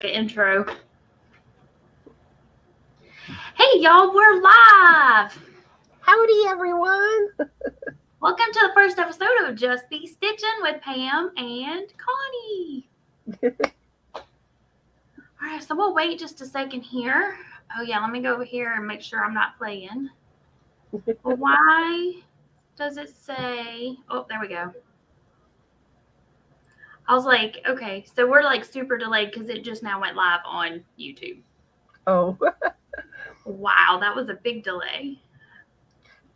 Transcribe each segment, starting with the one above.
Intro. Hey y'all, we're live. Howdy, everyone. Welcome to the first episode of Just Bee Stitchin with Pam and Connie. All right, so we'll wait just a second here. Oh yeah, let me go over here and make sure I'm not playing. Well, why does it say? Oh, there we go. I was like, okay, so we're like super delayed because it just now went live on YouTube. Oh, Wow, that was a big delay.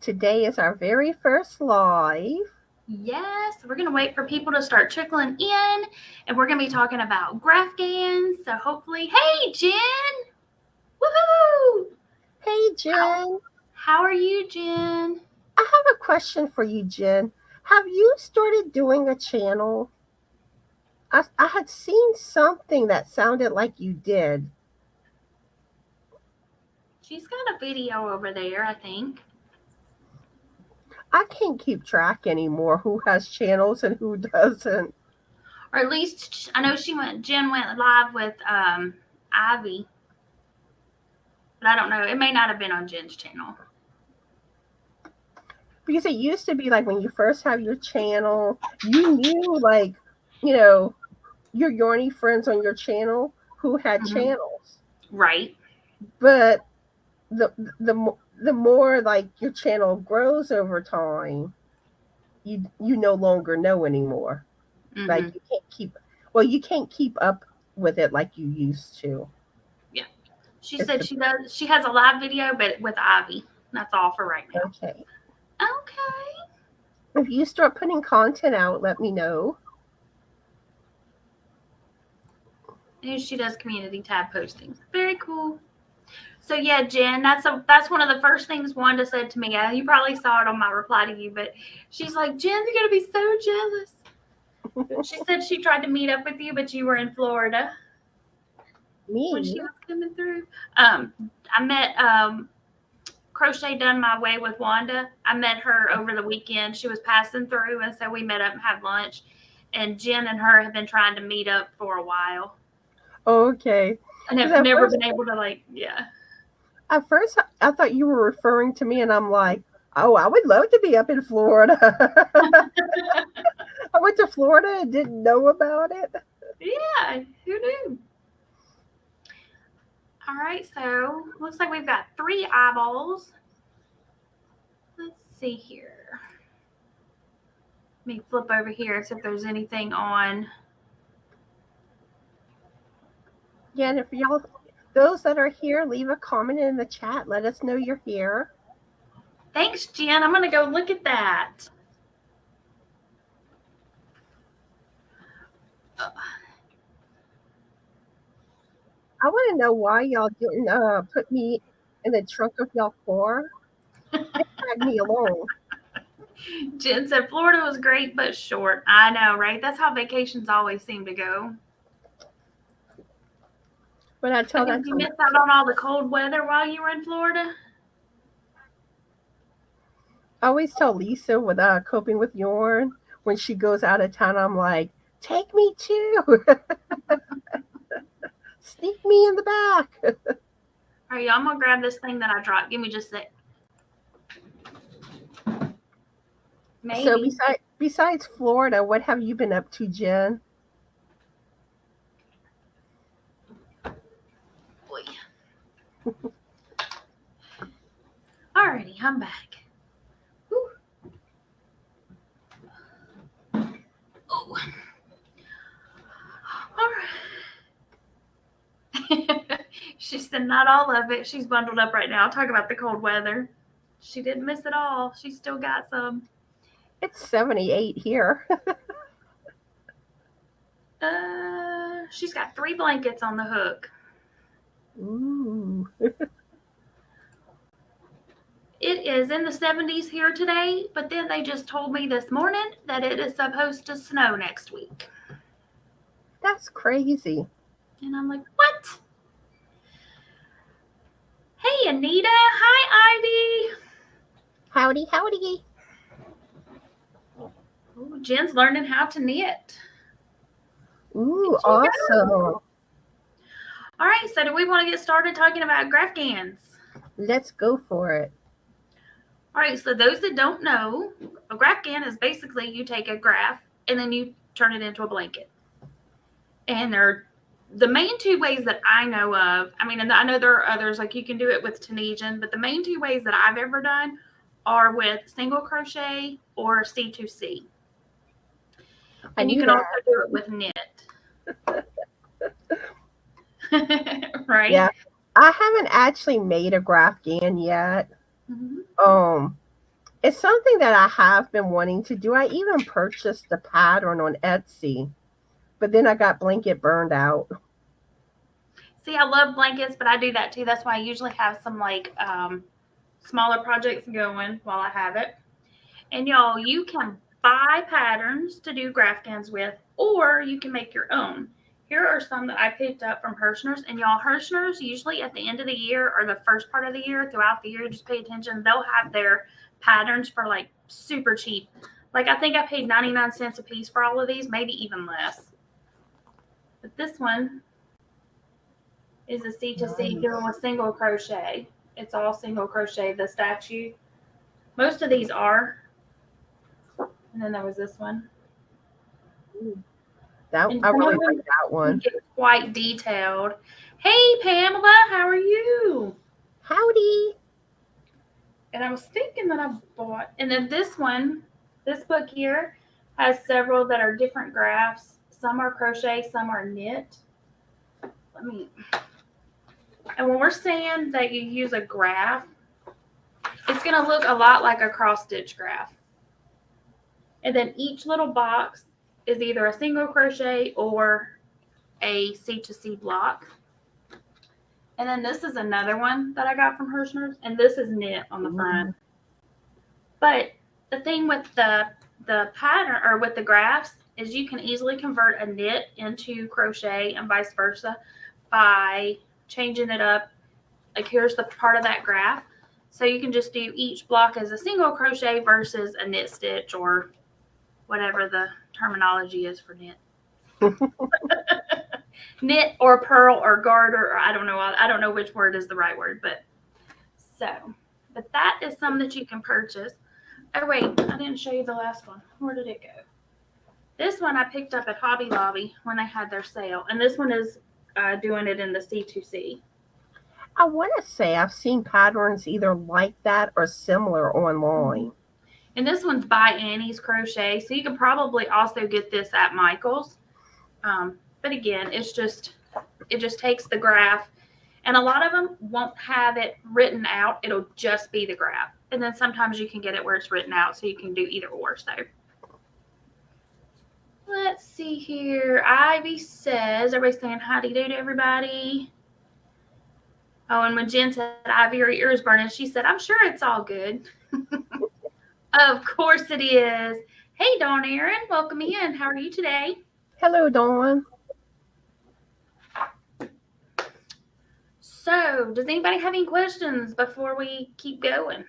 today is our very first live. Yes, we're going to wait for people to start trickling in, and we're going to be talking about Graphgans. So hopefully, hey, Jen! Woohoo! Hey, Jen. How are you, Jen? I have a question for you, Jen. Have you started doing a channel? I had seen something that sounded like you did. She's got a video over there, I think. I can't keep track anymore who has channels and who doesn't. Or at least I know Jen went live with Ivy. But I don't know. It may not have been on Jen's channel. Because it used to be like when you first have your channel, you knew like, you know, your Yarny friends on your channel who had channels. Right. But the more like your channel grows over time, you no longer know anymore. Mm-hmm. Like you can't keep up with it like you used to. Yeah. She said she has a live video, but with Ivy. That's all for right now. Okay. Okay. If you start putting content out, let me know. And she does community tab postings. Very cool. So yeah, Jen, that's one of the first things Wanda said to me. You probably saw it on my reply to you, but she's like, Jen's gonna be so jealous. She said she tried to meet up with you, but you were in Florida when she was coming through. I met Crochet Done My Way with Wanda. I met her over the weekend. She was passing through, and so we met up and had lunch. And Jen and her have been trying to meet up for a while. Okay. And have never been able to At first, I thought you were referring to me, and I'm like, oh, I would love to be up in Florida. I went to Florida and didn't know about it. Yeah, who knew? All right, so looks like we've got 3 eyeballs. Let's see here. Let me flip over here and see if there's anything on. Yeah, and if y'all, those that are here, leave a comment in the chat. Let us know you're here. Thanks, Jen. I'm going to go look at that. I want to know why y'all didn't put me in the trunk of y'all car and tag me along. Jen said Florida was great but short. I know, right? That's how vacations always seem to go. But I tell that you missed out on all the cold weather while you were in Florida? I always tell Lisa with Coping with Yarn, when she goes out of town, I'm like, take me too. Sneak me in the back. All right, y'all, I'm going to grab this thing that I dropped. Give me just a sec. Maybe. So besides Florida, what have you been up to, Jen? Alrighty, I'm back. Whew. Oh. All right. She said not all of it. She's bundled up right now. I'll talk about the cold weather. She didn't miss it all. She still got some. It's 78 here. She's got 3 blankets on the hook. Ooh. It is in the 70s here today, but then they just told me this morning that it is supposed to snow next week. That's crazy. And I'm like, what? Hey, Anita. Hi, Ivy. Howdy, howdy. Ooh, Jen's learning how to knit. Ooh, awesome. All right, so do we want to get started talking about Graphgans? Let's go for it. All right, so those that don't know, a Graphgan is basically you take a graph and then you turn it into a blanket. And they're the main two ways that I know of. I mean, and I know there are others, like you can do it with Tunisian, but the main two ways that I've ever done are with single crochet or C2C. And you can also do it with knit. Right? Yeah. I haven't actually made a Graphgan yet. Mm-hmm. It's something that I have been wanting to do. I even purchased the pattern on Etsy, but then I got blanket burned out. See, I love blankets, but I do that too. That's why I usually have some like smaller projects going while I have it. And y'all, you can buy patterns to do Graphgans with, or you can make your own. Here are some that I picked up from Hirschner's. And y'all, Hirschner's usually at the end of the year or the first part of the year, throughout the year, just pay attention. They'll have their patterns for like super cheap. Like I think I paid 99 cents a piece for all of these, maybe even less. But this one is a C2C doing with single crochet. It's all single crochet, the statue. Most of these are. And then there was this one. I really like that one. It's quite detailed. Hey, Pamela, how are you? Howdy. And I was thinking that I bought, and then this one, this book here, has several that are different graphs. Some are crochet, some are knit. And when we're saying that you use a graph, it's going to look a lot like a cross stitch graph. And then each little box is either a single crochet or a C2C block. And then this is another one that I got from Hirschner's, and this is knit on the front. But the thing with the pattern or with the graphs is you can easily convert a knit into crochet and vice versa by changing it up. Like here's the part of that graph. So you can just do each block as a single crochet versus a knit stitch or whatever the terminology is for knit. Knit or purl or garter, or I don't know which word is the right word, but that is some that you can purchase. Oh wait, I didn't show you the last one. Where did it go? This one I picked up at Hobby Lobby when they had their sale, and this one is doing it in the C2C. I want to say I've seen patterns either like that or similar online. And this one's by Annie's Crochet, so you can probably also get this at Michael's. But again, it just takes the graph, and a lot of them won't have it written out. It'll just be the graph. And then sometimes you can get it where it's written out, so you can do either or. So let's see here. Ivy says, everybody's saying howdy do to everybody. Oh, and when Jen said, Ivy, your ears burning, she said, I'm sure it's all good. Of course it is. Hey, Dawn Erin, welcome in. How are you today? Hello, Dawn. So, does anybody have any questions before we keep going?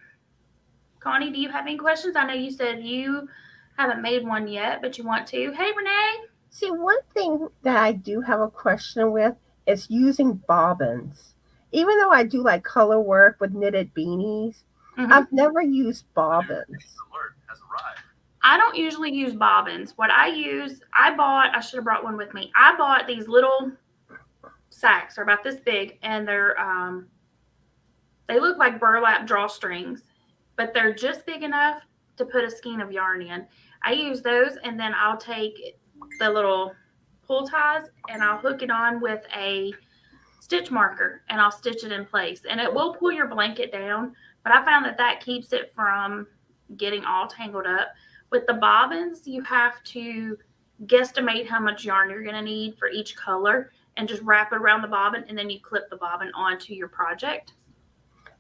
Connie, do you have any questions? I know you said you haven't made one yet, but you want to. Hey, Renee. See, one thing that I do have a question with is using bobbins. Even though I do like color work with knitted beanies, I've never used bobbins. I don't usually use bobbins. What I use, I should have brought one with me. I bought these little sacks. They're about this big, and they look like burlap drawstrings, but they're just big enough to put a skein of yarn in. I use those, and then I'll take the little pull ties and I'll hook it on with a stitch marker, and I'll stitch it in place, and it will pull your blanket down, but I found that keeps it from getting all tangled up. With the bobbins, you have to guesstimate how much yarn you're going to need for each color and just wrap it around the bobbin, and then you clip the bobbin onto your project.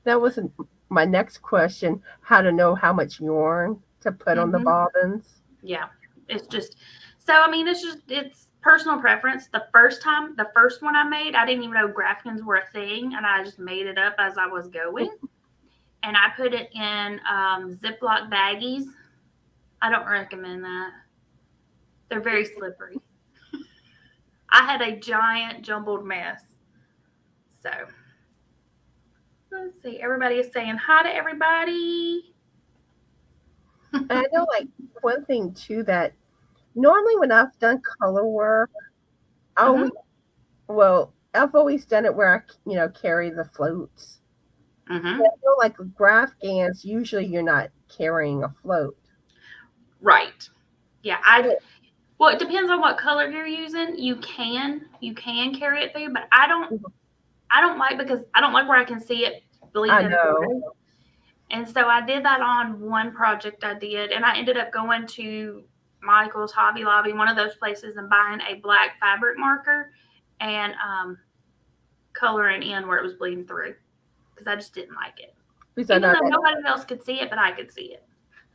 That was my next question, how to know how much yarn to put on the bobbins. Yeah, it's personal preference. The first one I made, I didn't even know Graphgans were a thing, and I just made it up as I was going. And I put it in Ziploc baggies. I don't recommend that. They're very slippery. I had a giant jumbled mess. So let's see. Everybody is saying hi to everybody. And I know, like, one thing too that normally when I've done color work, I Mm-hmm. always, well, I've always done it where I carry the floats. Mm-hmm. I feel like with Graphgans, usually you're not carrying a float. Right. Yeah. So, Well, it depends on what color you're using. You can carry it through, but I don't like, because I don't like where I can see it I bleeding know. through. And so I did that on one project I did, and I ended up going to Michael's, Hobby Lobby, one of those places, and buying a black fabric marker and coloring in where it was bleeding through, because I just didn't like it. Because I Even know though nobody else could see it, but I could see it.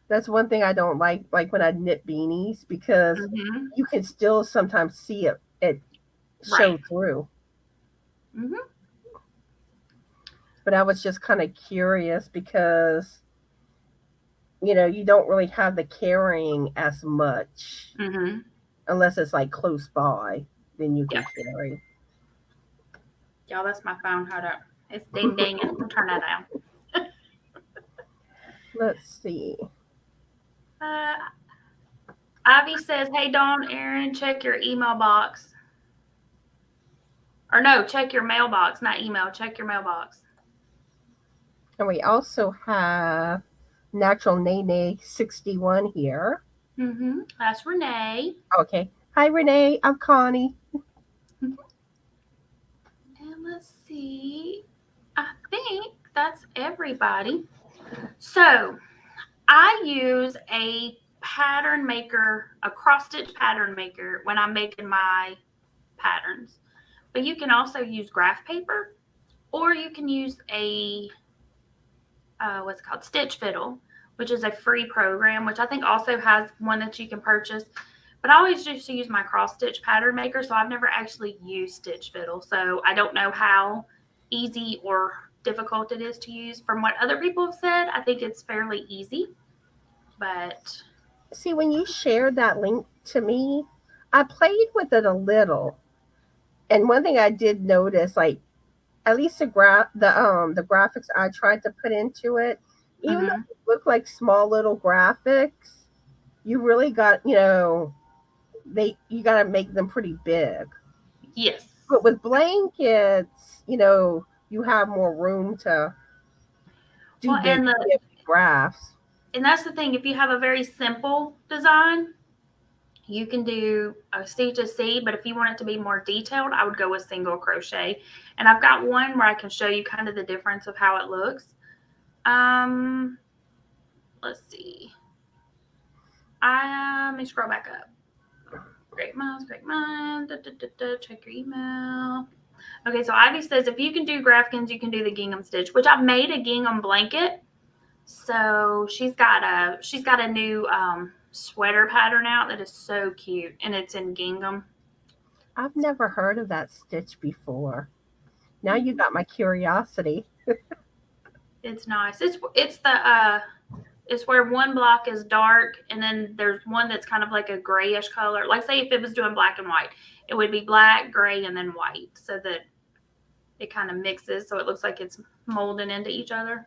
that's one thing I don't like when I knit beanies, because Mm-hmm. you can still sometimes see it Right. show through. Mm-hmm. But I was just kind of curious because you don't really have the carrying as much Mm-hmm. unless it's like close by, then you Yeah. can carry. Y'all, that's my phone. Hold up. It's ding ding. I'll turn that down. Let's see. Uh, Ivy says, "Hey, Dawn, Aaron, check your email box." Or no, check your mailbox, not email. Check your mailbox. And we also have Natural Nene 61 here. Mm-hmm. That's Renee. Okay. Hi, Renee. I'm Connie. And let's see. I think that's everybody. So I use a pattern maker, a cross stitch pattern maker when I'm making my patterns. But you can also use graph paper, or you can use a what's it called, Stitch Fiddle, which is a free program, which I think also has one that you can purchase. But I always just use my cross stitch pattern maker, so I've never actually used Stitch Fiddle, so I don't know how easy or difficult it is to use. From what other people have said, I think it's fairly easy. But See, when you shared that link to me, I played with it a little. And one thing I did notice, like, at least the graphics I tried to put into it, even though mm-hmm. it looked like small little graphics, you really got, you got to make them pretty big. Yes. But with blankets, you have more room to do Well, big graphs. and that's the thing. If you have a very simple design, you can do a C to C, but if you want it to be more detailed, I would go with single crochet. And I've got one where I can show you kind of the difference of how it looks. Let's see. Let me scroll back up. Great minds, great minds. Check your email. Okay, so Ivy says if you can do Graphgans, you can do the gingham stitch, which I've made a gingham blanket. So she's got a new sweater pattern out that is so cute, and it's in gingham. I've never heard of that stitch before. Now you got my curiosity. It's nice. It's where one block is dark, and then there's one that's kind of like a grayish color. Like, say if it was doing black and white, it would be black, gray, and then white, so that it kind of mixes, so it looks like it's molding into each other.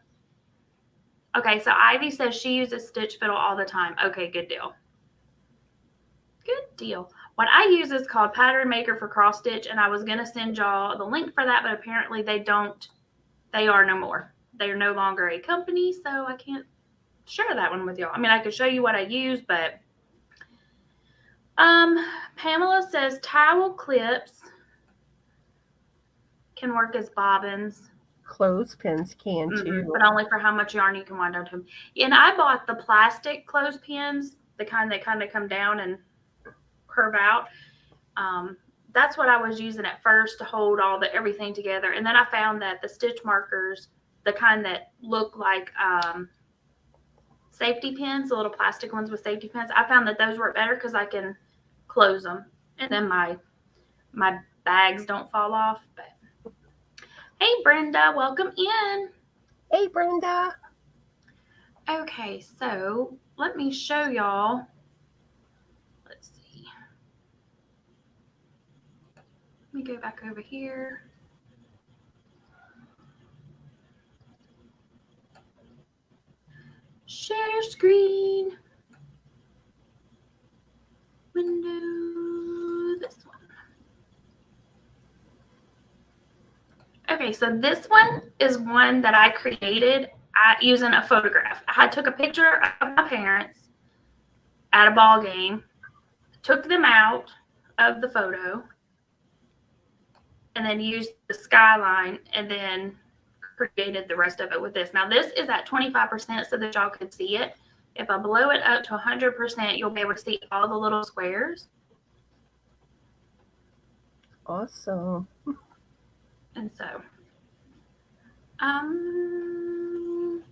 Okay, so Ivy says she uses Stitch Fiddle all the time. Okay, good deal. Good deal. What I use is called Pattern Maker for Cross Stitch, and I was going to send y'all the link for that, but apparently they are no more. They are no longer a company, so I can't share that one with y'all. I mean, I could show you what I use, but Pamela says towel clips can work as bobbins. Clothespins can too. But only for how much yarn you can wind onto them. And I bought the plastic clothespins, the kind that kind of come down and curve out. That's what I was using at first to hold everything together. And then I found that the stitch markers, the kind that look like safety pins, the little plastic ones with safety pins, I found that those work better because I can close them, and then my bags don't fall off. But hey, Brenda, welcome in. Hey, Brenda. Okay, so let me show y'all. Let's see. Let me go back over here. Share screen. Window. This one. Okay, so this one is one that I created using a photograph. I took a picture of my parents at a ball game, took them out of the photo, and then used the skyline and then created the rest of it with this. Now this is at 25% so that y'all could see it. If I blow it up to 100%, you'll be able to see all the little squares. Awesome. And so,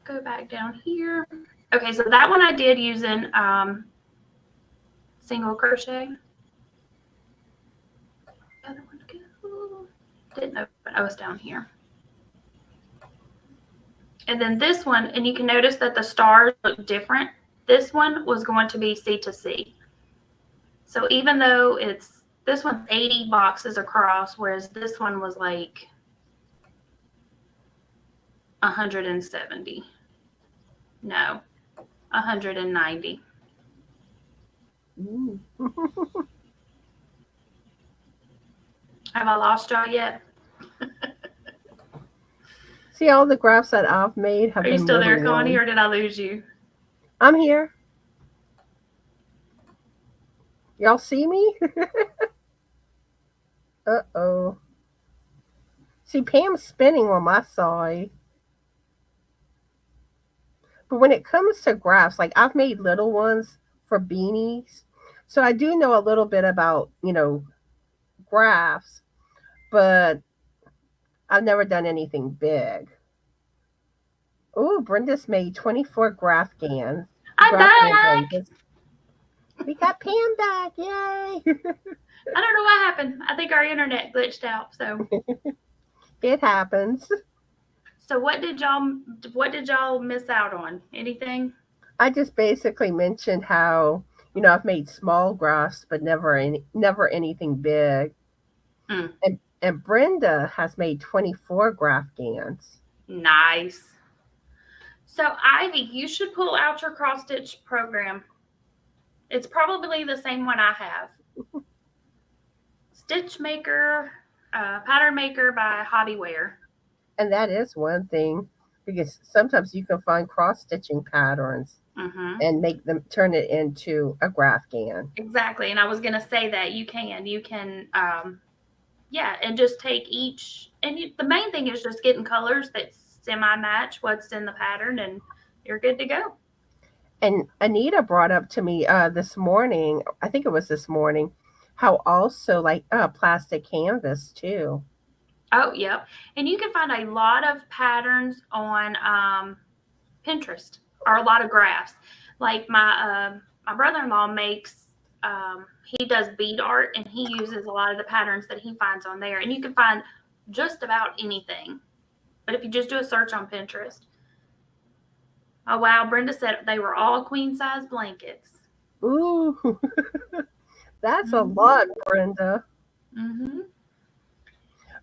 go back down here. Okay, so that one I did using single crochet. The other one go. Didn't open. I was down here. And then this one, and you can notice that the stars look different. This one was going to be C to C. So even though this one's 80 boxes across, whereas this one was like 170. No, 190. Have I lost y'all yet? See, all the graphs that I've made have been. Are you still there, little Connie, ones. or did I lose you? I'm here. Y'all see me? Uh-oh. See, Pam's spinning on my side. But when it comes to graphs, like I've made little ones for beanies. So I do know a little bit about, graphs, but I've never done anything big. Oh, Brenda's made 24 Graphgans. I'm back. We got Pam back. Yay. I don't know what happened. I think our internet glitched out. So It happens. So what did y'all miss out on? Anything? I just basically mentioned how, I've made small graphs, but never anything big. Mm. And Brenda has made 24 Graphgans. Nice. So Ivy, you should pull out your cross stitch program. It's probably the same one I have. Stitch Maker, Pattern Maker by Hobbyware. And that is one thing, because sometimes you can find cross stitching patterns and turn it into a Graphgan. Exactly. And I was going to say that you can, and just take each, and the main thing is just getting colors that semi-match what's in the pattern, and you're good to go. And Anita brought up to me this morning, I think it was this morning, how also like plastic canvas too. Oh, yep. And you can find a lot of patterns on Pinterest, or a lot of graphs. Like my brother-in-law makes, he does bead art, and he uses a lot of the patterns that he finds on there. And you can find just about anything. But if you just do a search on Pinterest. Oh, wow. Brenda said they were all queen-size blankets. Ooh. That's a lot, Brenda. Mm-hmm.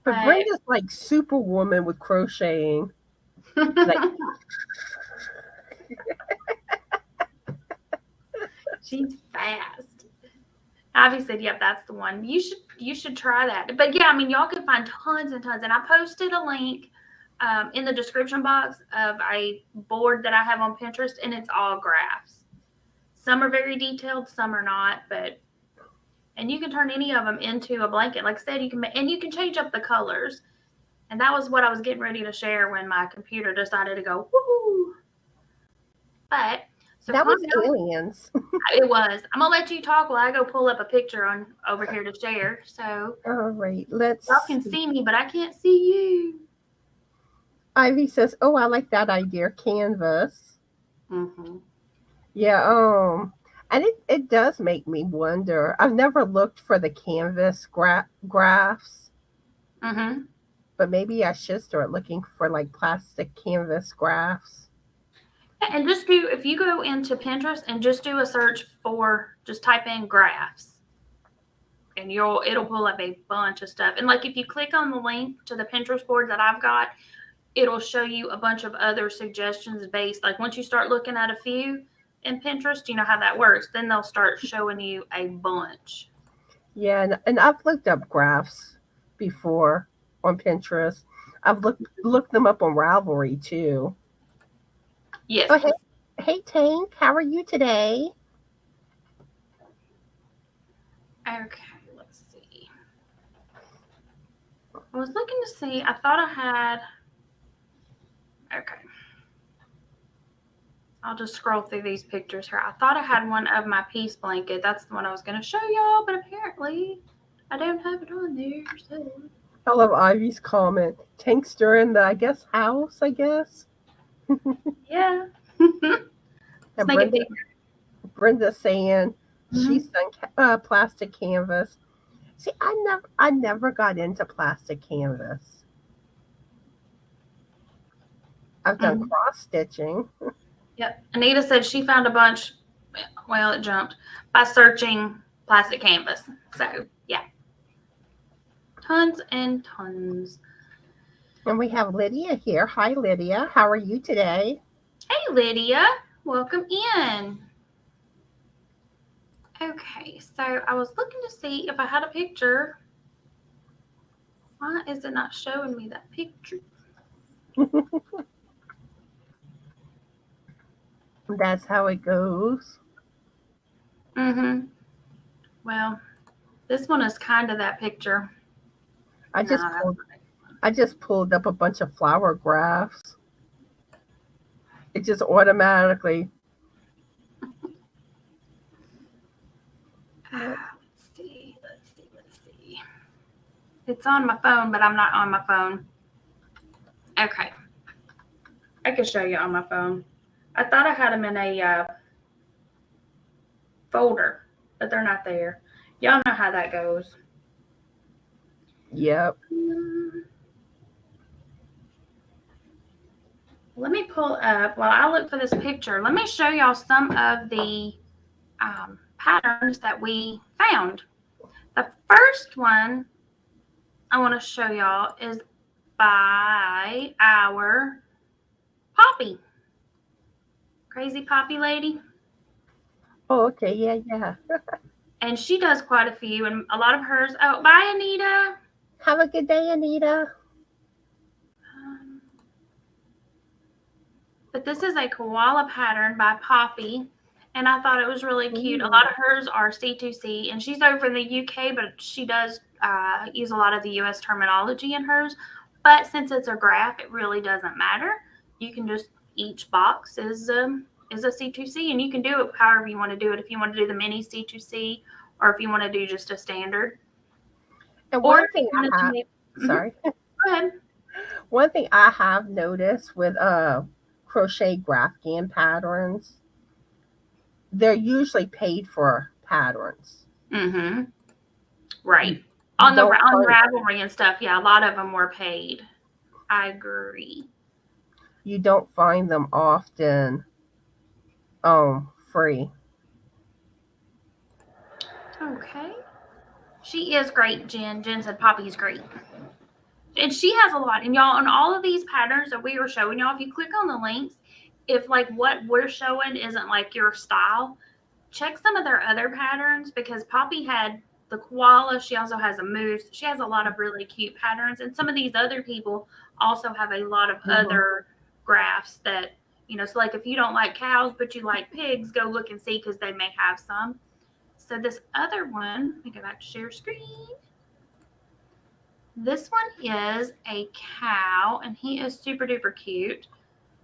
But Brenda's like Superwoman with crocheting. Like, she's fast. Ivy said, "Yep, that's the one. You should try that." But yeah, I mean, y'all can find tons and tons. And I posted a link in the description box of a board that I have on Pinterest, and it's all graphs. Some are very detailed, some are not, and you can turn any of them into a blanket. Like I said, you can change up the colors. And that was what I was getting ready to share when my computer decided to go woo. But so that was aliens. It was. I'm gonna let you talk while I go pull up a picture over here to share. So all right, y'all can see me, but I can't see you. Ivy says, "Oh, I like that idea, canvas." Mm-hmm. Yeah, and it does make me wonder. I've never looked for the canvas graphs. Mm-hmm. But maybe I should start looking for like plastic canvas graphs. And if you go into Pinterest and just do a search just type in graphs, and it'll pull up a bunch of stuff. And like if you click on the link to the Pinterest board that I've got, it'll show you a bunch of other suggestions based, like once you start looking at a few in Pinterest, you know how that works. Then they'll start showing you a bunch. Yeah, and I've looked up graphs before on Pinterest. I've looked them up on Ravelry too. Yes. Oh, hey Tank, how are you today? Okay, let's see. I was looking to see, I thought I had, okay. I'll just scroll through these pictures here. I thought I had one of my peace blanket. That's the one I was going to show y'all, but apparently I don't have it on there. So. I love Ivy's comment. Tank's stirring the, I guess, house, I guess. Yeah. Let's And make it bigger. Brenda's saying she's done plastic canvas. See, I never got into plastic canvas. I've done cross stitching. Yep. Anita said she found a bunch. Well, it jumped by searching plastic canvas. So, yeah. Tons and tons. And we have Lydia here. Hi, Lydia. How are you today? Hey, Lydia. Welcome in. Okay, so I was looking to see if I had a picture. Why is it not showing me that picture? That's how it goes. Well, this one is kind of that picture. I just pulled up a bunch of flower graphs. It just automatically. Let's see. It's on my phone, but I'm not on my phone. Okay. I can show you on my phone. I thought I had them in a folder, but they're not there. Y'all know how that goes. Yep. Let me pull up, while I look for this picture, let me show y'all some of the patterns that we found. The first one I want to show y'all is by our Poppy. Crazy Poppy lady. Oh, okay. Yeah. And she does quite a few, and a lot of hers. Oh, bye, Anita. Have a good day, Anita. But this is a koala pattern by Poppy, and I thought it was really cute. A lot of hers are C2C, and she's over in the UK, but she does use a lot of the US terminology in hers. But since it's a graph, it really doesn't matter. You can just, each box is a C2C, and you can do it however you want to do it. If you want to do the mini C2C, or if you want to do just a standard. And one thing sorry. Go ahead. One thing I have noticed with crochet Graphgan patterns, they're usually paid for patterns. Right. On Ravelry and stuff, yeah, a lot of them were paid. I agree. You don't find them often free. Okay. She is great, Jen. Jen said Poppy's great. And she has a lot. And y'all, on all of these patterns that we were showing y'all, if you click on the links, if like what we're showing isn't like your style, check some of their other patterns, because Poppy had the koala. She also has a moose. She has a lot of really cute patterns. And some of these other people also have a lot of other graphs that, you know, so like if you don't like cows, but you like pigs, go look and see, because they may have some. So this other one, let me go back to share screen. This one is a cow, and he is super duper cute.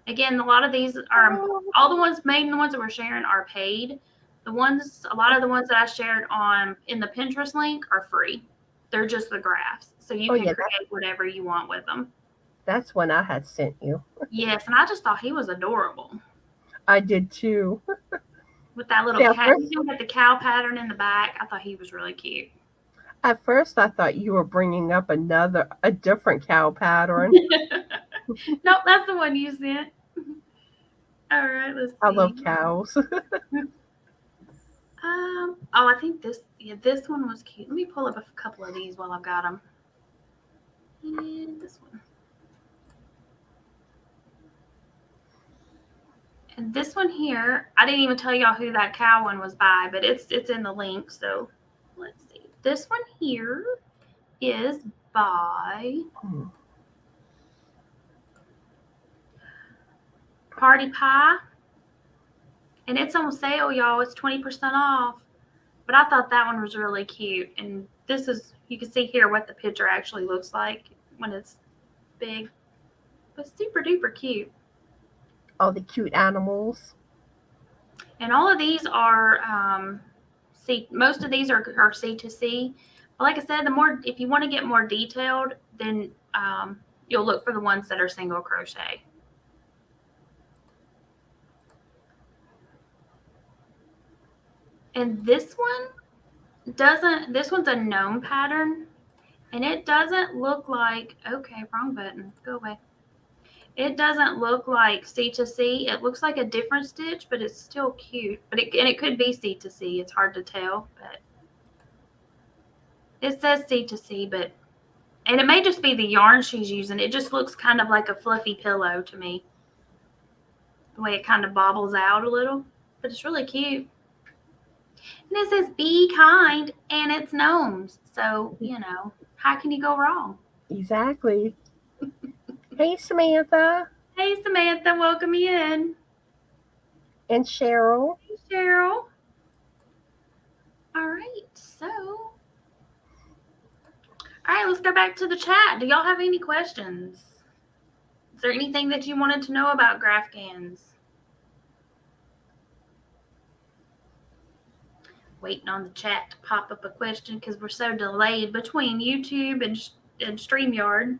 Again, a lot of these are, all the ones made and the ones that we're sharing are paid. A lot of the ones that I shared on in the Pinterest link are free. They're just the graphs. So you can create whatever you want with them. That's when I had sent you. Yes, and I just thought he was adorable. I did too. With that little cat. You got the cow pattern in the back. I thought he was really cute. At first, I thought you were bringing up a different cow pattern. Nope, that's the one you sent. All right, let's see. I love cows. I think this one was cute. Let me pull up a couple of these while I've got them. And this one. And this one here, I didn't even tell y'all who that cow one was by, but it's in the link. So let's see. This one here is by Party Pie. And it's on sale, y'all. It's 20% off. But I thought that one was really cute. And this is, you can see here what the picture actually looks like when it's big. But super duper cute. All the cute animals. And all of these are, most of these are C2C. But like I said, if you want to get more detailed, then you'll look for the ones that are single crochet. And this one's a gnome pattern, and it doesn't look like, okay, wrong button, go away. It doesn't look like C2C. It looks like a different stitch, but it's still cute. But it could be C2C. It's hard to tell, but it says C2C, and it may just be the yarn she's using. It just looks kind of like a fluffy pillow to me, the way it kind of bobbles out a little, but it's really cute. And it says be kind, and it's gnomes. So, how can you go wrong? Exactly. Hey, Samantha. Hey, Samantha, welcome in. And Cheryl. Hey, Cheryl. All right, so. All right, let's go back to the chat. Do y'all have any questions? Is there anything that you wanted to know about Graphgans? Waiting on the chat to pop up a question because we're so delayed between YouTube and StreamYard.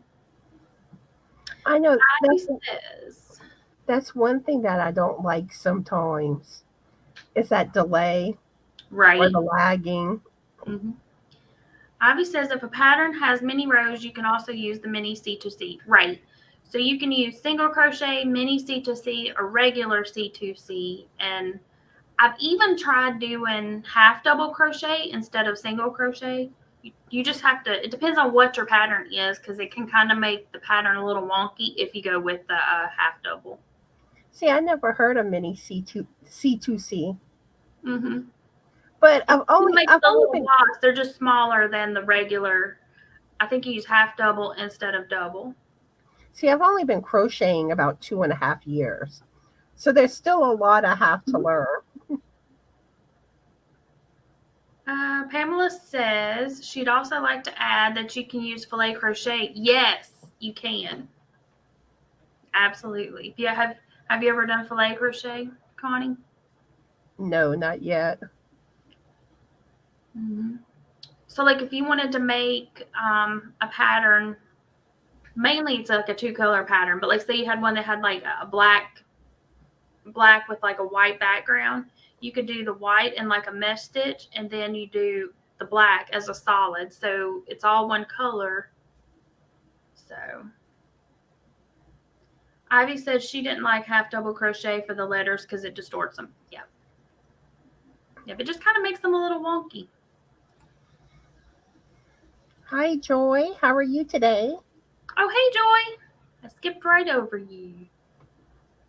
I know that's one thing that I don't like sometimes. Is that delay, right? Or the lagging. Mm-hmm. Ivy says if a pattern has many rows, you can also use the mini C2C. Right. So you can use single crochet, mini C2C, or regular C2C. And I've even tried doing half double crochet instead of single crochet. You just have to, it depends on what your pattern is, because it can kind of make the pattern a little wonky if you go with the half double. See, I never heard of mini C2C. Mm-hmm. But I've only been blocks. They're just smaller than the regular. I think you use half double instead of double. See, I've only been crocheting about 2.5 years. So there's still a lot I have to learn. Pamela says she'd also like to add that you can use filet crochet. Yes, you can. Absolutely. Have you ever done filet crochet, Connie? No, not yet. Mm-hmm. So, like, if you wanted to make a pattern, mainly it's like a 2-color pattern, but like say you had one that had like a black with like a white background, you could do the white and like a mesh stitch, and then you do the black as a solid, so it's all one color. So Ivy said she didn't like half double crochet for the letters because it distorts them. Yeah, it just kind of makes them a little wonky. Hi, Joy. How are you today? Oh, hey, Joy. I skipped right over you.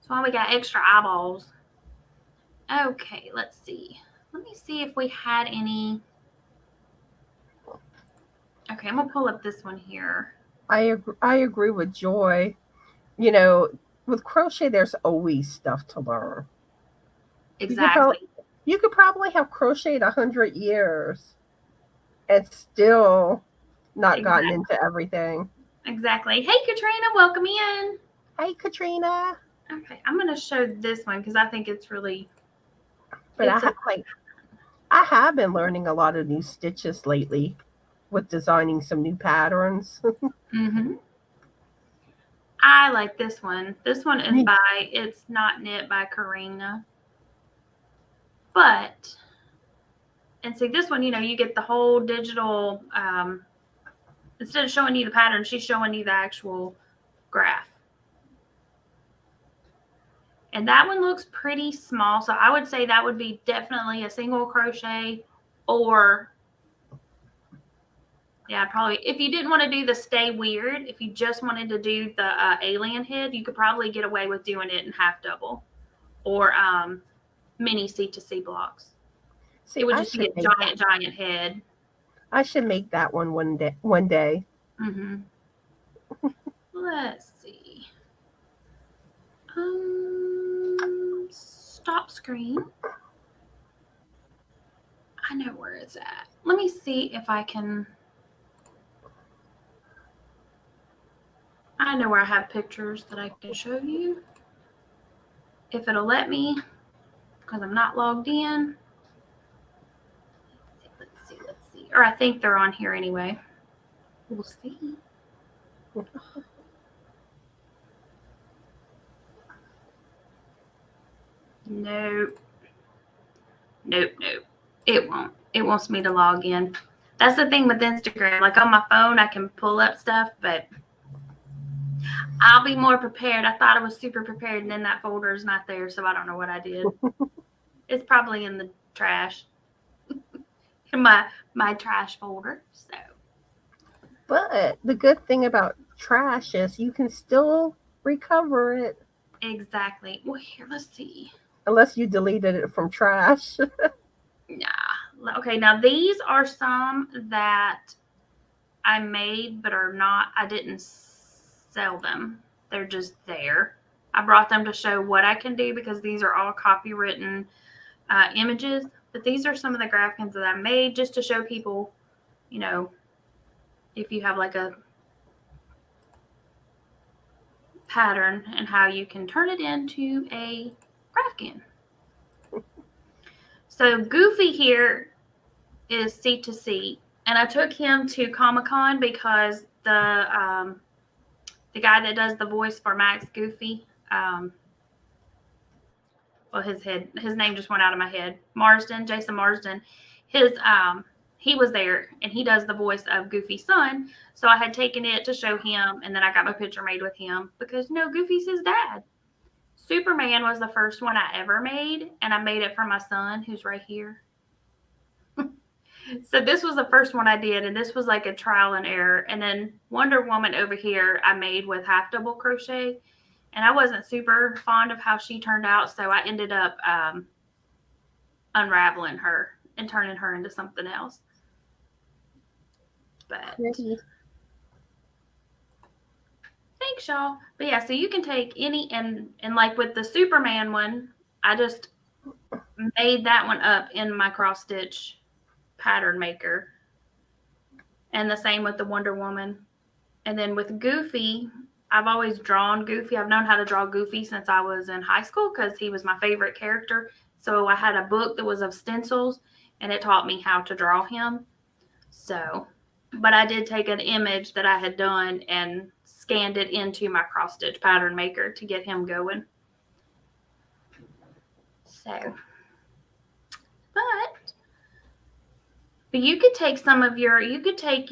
So we got extra eyeballs. Okay, let's see. Let me see if we had any. Okay, I'm going to pull up this one here. I agree with Joy. With crochet, there's always stuff to learn. Exactly. You could probably have crocheted 100 years and still not gotten into everything. Exactly. Hey, Katrina, welcome in. Hey, Katrina. Okay, I'm going to show this one because I think it's really. But I have been learning a lot of new stitches lately with designing some new patterns. Mm-hmm. I like this one. This one is It's Not Knit by Karina. But, and see this one, you get the whole digital, instead of showing you the pattern, she's showing you the actual graph. And that one looks pretty small. So I would say that would be definitely a single crochet, or probably if you didn't want to do the stay weird, if you just wanted to do the alien head, you could probably get away with doing it in half double. or mini C2C blocks. See, It would I just be should a make giant head. I should make that one day. One day. Mm-hmm. Let's see. Stop screen. I know where it's at. Let me see if I can. I know where I have pictures that I can show you. If it'll let me, because I'm not logged in. Let's see. Or I think they're on here anyway. We'll see. Nope. Nope. It won't. It wants me to log in. That's the thing with Instagram. Like on my phone, I can pull up stuff, but I'll be more prepared. I thought I was super prepared, and then that folder is not there, so I don't know what I did. It's probably in the trash, in my trash folder. So, But the good thing about trash is you can still recover it exactly. Well, here, let's see. unless you deleted it from trash. Nah. Okay, now these are some that I made, but are not. I didn't sell them. They're just there. I brought them to show what I can do because these are all copywritten images. But these are some of the Graphgans that I made just to show people, you know, if you have like a pattern and how you can turn it into a Graphgan. So Goofy here is C2C, and I took him to Comic-Con because the guy that does the voice for Max Goofy, well, his name just went out of my head. Jason Marsden, he was there, and he does the voice of Goofy's son. So I had taken it to show him, and then I got my picture made with him because Goofy's his dad. Superman was the first one I ever made, and I made it for my son, who's right here. So this was the first one I did, and this was like a trial and error. And then Wonder Woman over here I made with half double crochet, and I wasn't super fond of how she turned out, so I ended up unraveling her and turning her into something else. But thanks, y'all. But yeah, so you can take any, and like with the Superman one, I just made that one up in my cross stitch pattern maker, and the same with the Wonder Woman. And then with Goofy, I've always drawn Goofy. I've known how to draw Goofy since I was in high school because he was my favorite character. So I had a book that was of stencils, and it taught me how to draw him. So, but I did take an image that I had done and scanned it into my cross stitch pattern maker to get him going. So, but you could take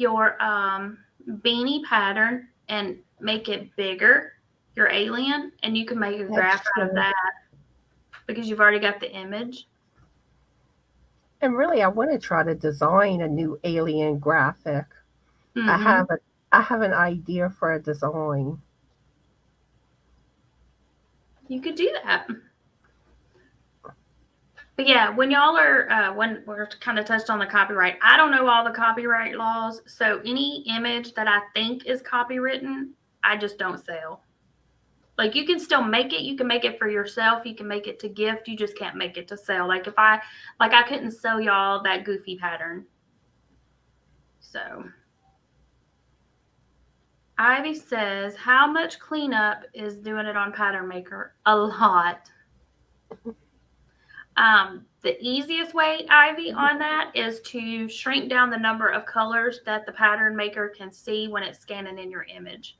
your beanie pattern and make it bigger, your alien, and you can make a graph out of that because you've already got the image. And really, I want to try to design a new alien graphic. Mm-hmm. I have an idea for a design. You could do that. But yeah, when y'all are, when we're kind of touched on the copyright, I don't know all the copyright laws. So any image that I think is copywritten, I just don't sell. Like you can still make it. You can make it for yourself. You can make it to gift. You just can't make it to sell. Like I couldn't sell y'all that Goofy pattern. So Ivy says, how much cleanup is doing it on Pattern Maker? A lot. The easiest way, Ivy, on that is to shrink down the number of colors that the Pattern Maker can see when it's scanning in your image.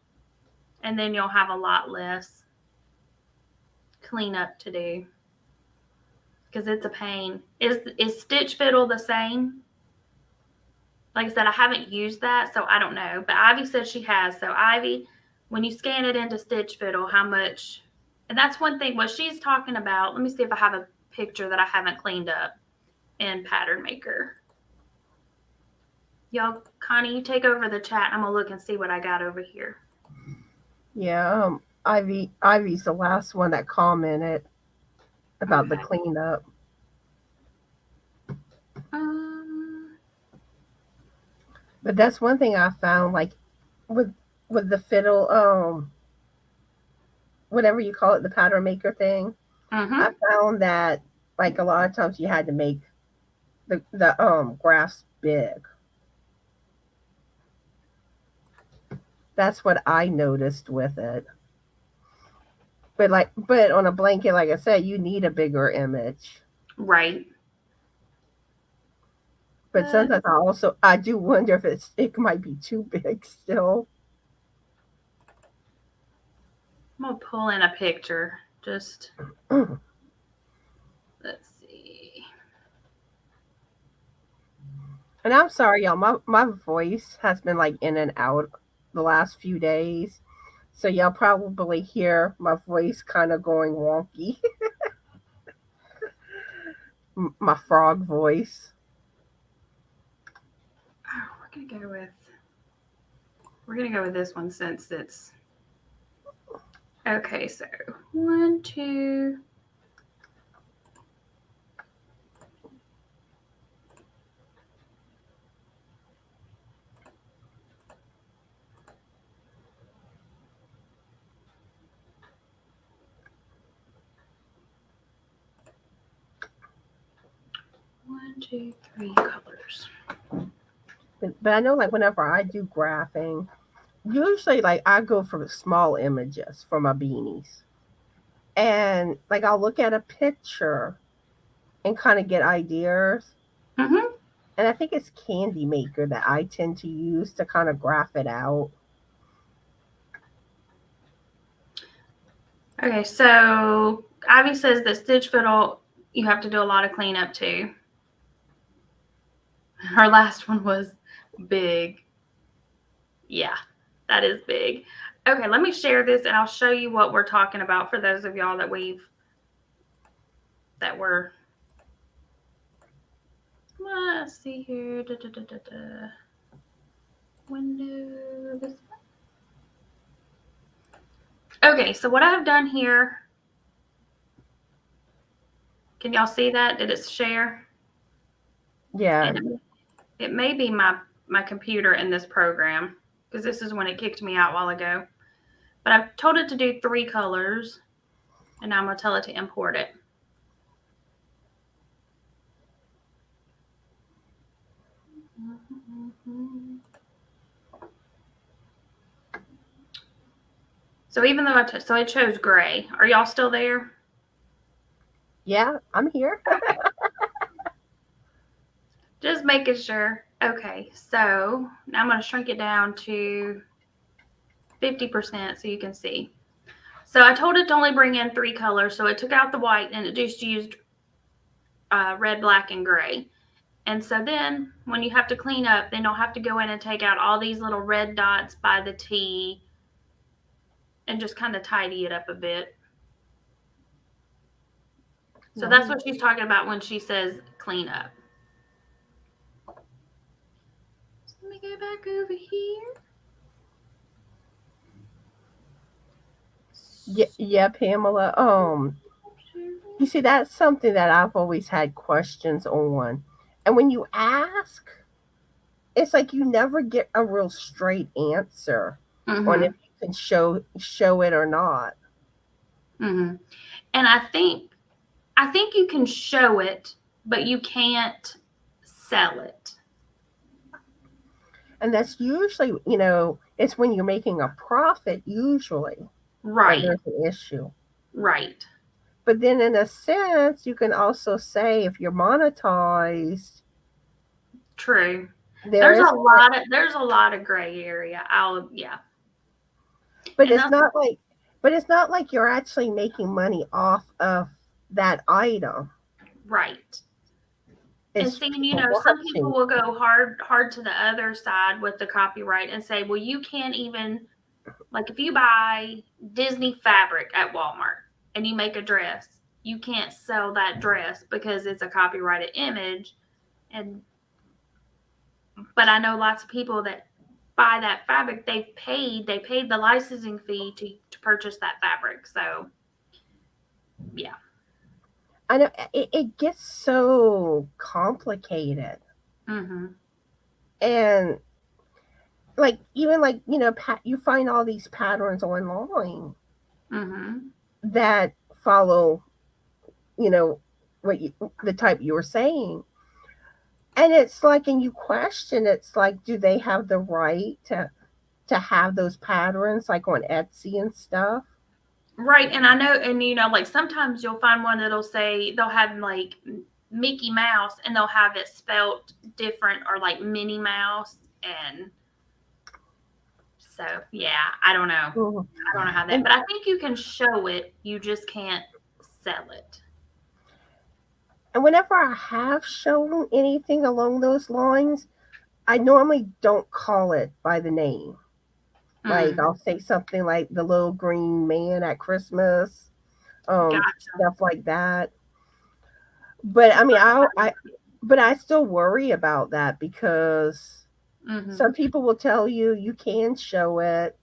And then you'll have a lot less cleanup to do. Because it's a pain. Is Stitch Fiddle the same? Like I said, I haven't used that, so I don't know. But Ivy says she has. So Ivy, when you scan it into Stitch Fiddle, how much? And that's one thing. What she's talking about, let me see if I have a picture that I haven't cleaned up in Pattern Maker. Y'all, Connie, you take over the chat. I'm gonna look and see what I got over here. Yeah, Ivy's the last one that commented. about the Okay. cleanup. Um, But that's one thing I found, like with the fiddle, whatever you call it, the pattern maker thing. I mm-hmm. found that like a lot of times you had to make the graphs big. That's what I noticed with it. But on a blanket, like I said, you need a bigger image. Right. But sometimes I do wonder if it might be too big still. I'm gonna pull in a picture. Just And let's see. I'm sorry, y'all. My voice has been like in and out the last few days. So y'all probably hear my voice kind of going wonky. My frog voice. Oh, we're gonna go with this one since it's okay. So 1, 2. 1, 2, 3 colors. But I know like whenever I do graphing, usually like I go for small images for my beanies. And like I'll look at a picture and kind of get ideas. Mm-hmm. And I think it's Candy Maker that I tend to use to kind of graph it out. Okay, so Ivy says that stitch fiddle you have to do a lot of cleanup too. Her last one was big. Yeah, that is big. Okay, let me share this and I'll show you what we're talking about for those of y'all that were. Let's see here. Window. This one. Okay, so what I've done here. Can y'all see that? Did it share? Yeah. And it may be my computer in this program because this is when it kicked me out a while ago. But I've told it to do 3 colors, and now I'm going to tell it to import it. So even though I chose gray. Are y'all still there? Yeah, I'm here. Okay. Just making sure. Okay, so now I'm going to shrink it down to 50% so you can see. So I told it to only bring in 3 colors, so it took out the white and it just used red, black, and gray. And so then when you have to clean up, then you'll have to go in and take out all these little red dots by the T and just kind of tidy it up a bit. So that's what she's talking about when she says clean up. So let me go back over here. Yeah, Pamela. You see, that's something that I've always had questions on. And when you ask, it's like you never get a real straight answer on if you can show it or not. And I think you can show it, but you can't sell it. And that's usually, it's when you're making a profit usually. Right. That there's an issue. Right. But then in a sense, you can also say if you're monetized. True. There's a lot of gray area. But it's not like you're actually making money off of that item. Right. It's and seeing, some people will go hard to the other side with the copyright and say, well, you can't even, like if you buy Disney fabric at Walmart and you make a dress, you can't sell that dress because it's a copyrighted image. But I know lots of people that buy that fabric, they paid the licensing fee to purchase that fabric. So yeah. I know it gets so complicated. Mm-hmm. And like even like you find all these patterns online Mm-hmm. that follow you know what the type you were saying, and it's like, and you question, it's like, do they have the right to have those patterns like on Etsy and stuff? Right, and I know, and like sometimes you'll find one that'll say they'll have like Mickey Mouse, and they'll have it spelt different, or like Minnie Mouse, and so yeah, I don't know. Mhm. I don't know how that, and but I think you can show it. You just can't sell it. and whenever I have shown anything along those lines, I normally don't call it by the name. Like Mm, I'll say something like the little green man at Christmas, gotcha. stuff like that. But I mean, but I still worry about that because Mm-hmm. some people will tell you you can show it.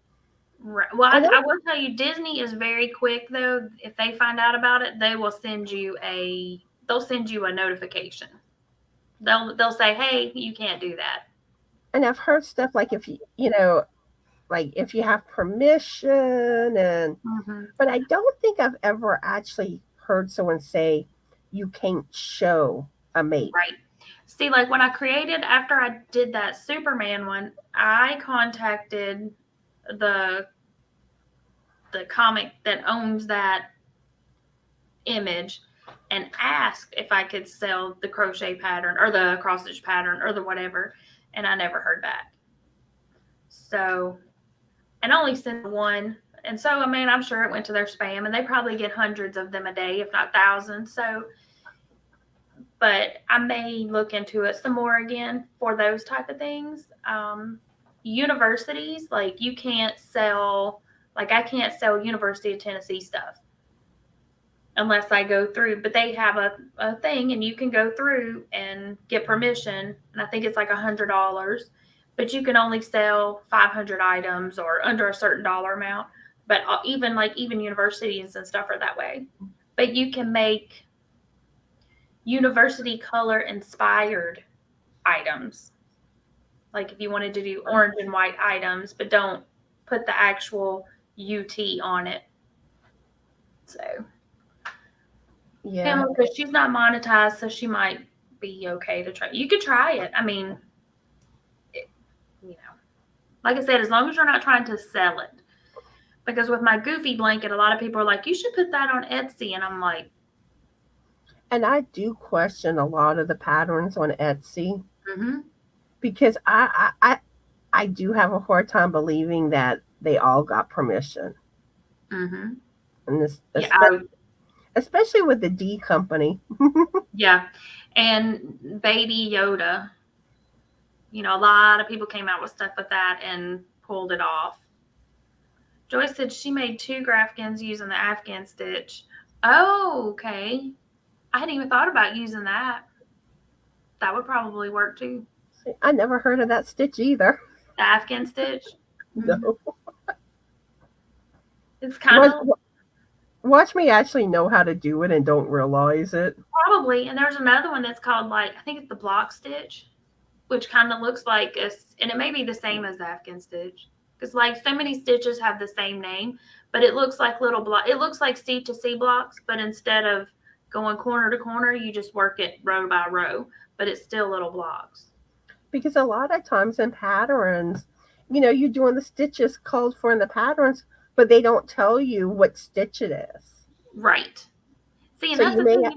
Right. Well, And I will tell you, Disney is very quick though. If they find out about it, they will send you a. They'll send you a notification. They'll say, "Hey, you can't do that." and I've heard stuff like if like if you have permission, and Mm-hmm. but I don't think I've ever actually heard someone say you can't show a make. Right. See, like when I created, after I did that Superman one, I contacted the the comic that owns that image and asked if I could sell the crochet pattern or the cross stitch pattern or the whatever, and I never heard back. So, and only sent one. And so, I mean, I'm sure it went to their spam, and they probably get hundreds of them a day, if not thousands. So, but I may look into it some more again for those type of things. Universities, like you can't sell, like I can't sell University of Tennessee stuff unless I go through, but they have a thing, and you can go through and get permission. And I think it's like $100, but you can only sell 500 items or under a certain dollar amount. But even universities and stuff are that way. But you can make university color inspired items. Like if you wanted to do orange and white items, but don't put the actual UT on it. So Yeah. Pamela, because she's not monetized, so she might be okay to try. You could try it. I mean, it, you know, like I said, as long as you're not trying to sell it. Because with my goofy blanket, a lot of people are like, you should put that on Etsy. And I'm like, And I do question a lot of the patterns on Etsy mm-hmm, because I do have a hard time believing that they all got permission. mm-hmm. And this Yeah, especially with the D company. yeah. And Baby Yoda, a lot of people came out with stuff with that and pulled it off. Joyce said she made 2 Graphgans using the Afghan stitch. Oh, okay. I hadn't even thought about using that. That would probably work too. I never heard of that stitch either. The Afghan stitch. Mm-hmm. No. It's kind Watch, of watch me actually know how to do it and don't realize it. probably. And there's another one that's called, like, I think it's the block stitch, which kind of looks like and it may be the same as the Afghan stitch. Because, like, so many stitches have the same name, but it looks like little block. It looks like C to C blocks, but instead of going corner to corner, you just work it row by row, but it's still little blocks. Because a lot of times in patterns, you're doing the stitches called for in the patterns, but they don't tell you what stitch it is. Right. See, and So that's you the may thing,